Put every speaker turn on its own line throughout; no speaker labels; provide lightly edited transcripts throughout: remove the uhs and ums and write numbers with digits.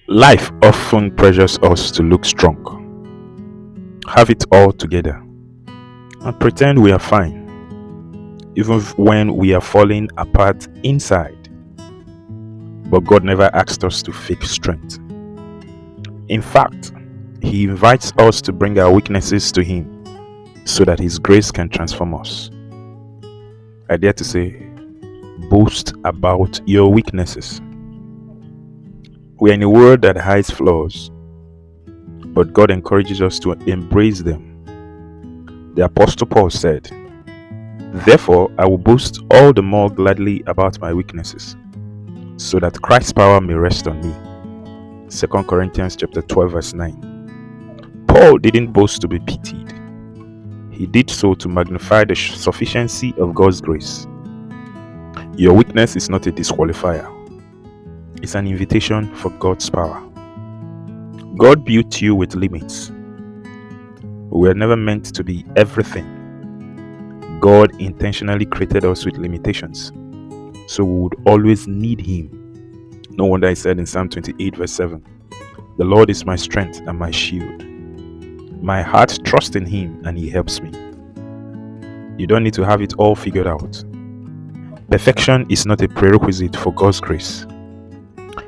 Life often pressures us to look strong, have it all together, and pretend we are fine, even when we are falling apart inside. But God never asked us to fake strength. In fact, He invites us to bring our weaknesses to Him so that His grace can transform us. I dare to say, boast about your weaknesses. We are in a world that hides flaws, but God encourages us to embrace them. The Apostle Paul said, "Therefore, I will boast all the more gladly about my weaknesses, so that Christ's power may rest on me." 2 Corinthians chapter 12 verse 9. Paul didn't boast to be pitied. He did so to magnify the sufficiency of God's grace. Your weakness is not a disqualifier. It's an invitation for God's power. God built you with limits. We were never meant to be everything. God intentionally created us with limitations, so we would always need Him. No wonder He said in Psalm 28 verse 7, "The Lord is my strength and my shield. My heart trusts in Him and He helps me." You don't need to have it all figured out. Perfection is not a prerequisite for God's grace.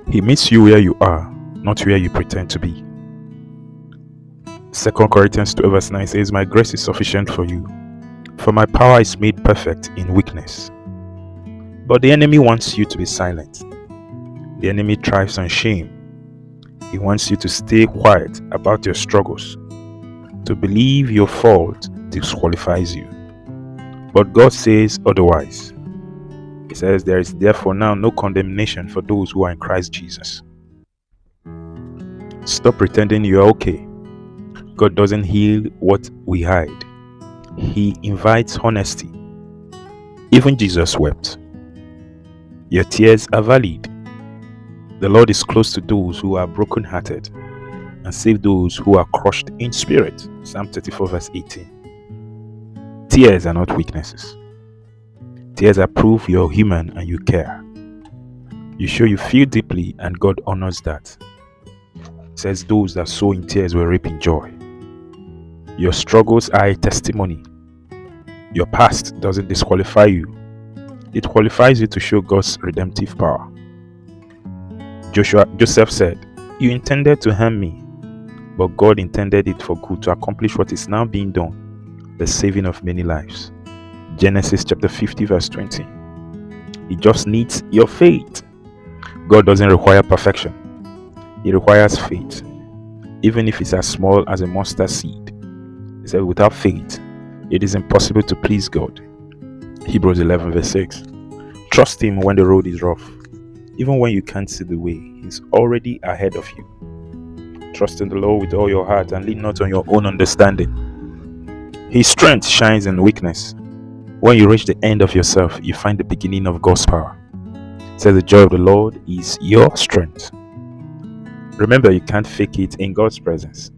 He meets you where you are, not where you pretend to be. 2 Corinthians 2 verse 9 says, "My grace is sufficient for you, for my power is made perfect in weakness." But the enemy wants you to be silent. The enemy thrives on shame. He wants you to stay quiet about your struggles. To believe your fault disqualifies you. But God says otherwise. He says, "There is therefore now no condemnation for those who are in Christ Jesus." Stop pretending you are okay. God doesn't heal what we hide. He invites honesty. Even Jesus wept. Your tears are valid. The Lord is close to those who are brokenhearted and save those who are crushed in spirit. Psalm 34 verse 18. Tears are not weaknesses. Tears are proof you're human and you care. You show you feel deeply, and God honors that. It says those that sow in tears will reap in joy. Your struggles are a testimony. Your past doesn't disqualify you. It qualifies you to show God's redemptive power. Joseph said, "You intended to harm me, but God intended it for good to accomplish what is now being done, the saving of many lives." Genesis chapter 50 verse 20. He just needs your faith. God doesn't require perfection. He requires faith, even if it's as small as a mustard seed. He said, "Without faith, it is impossible to please God." Hebrews 11 verse 6. Trust Him when the road is rough. Even when you can't see the way, He's already ahead of you. Trust in the Lord with all your heart and lean not on your own understanding. His strength shines in weakness. When you reach the end of yourself, you find the beginning of God's power. It says the joy of the Lord is your strength. Remember, you can't fake it in God's presence.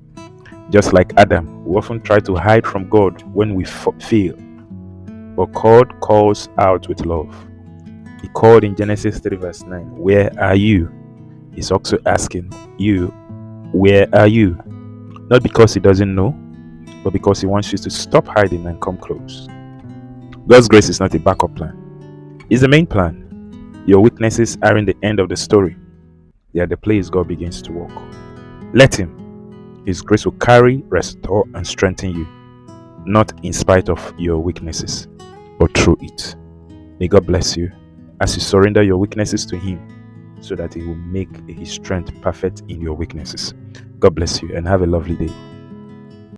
Just like Adam, we often try to hide from God when we fail. But God calls out with love. He called in Genesis 3 verse 9, "Where are you?" He's also asking you, "Where are you?" Not because He doesn't know, but because He wants you to stop hiding and come close. God's grace is not a backup plan. It's the main plan. Your weaknesses aren't the end of the story. They are the place God begins to work. Let Him. His grace will carry, restore, and strengthen you, not in spite of your weaknesses, but through it. May God bless you as you surrender your weaknesses to Him, so that He will make His strength perfect in your weaknesses. God bless you and have a lovely day.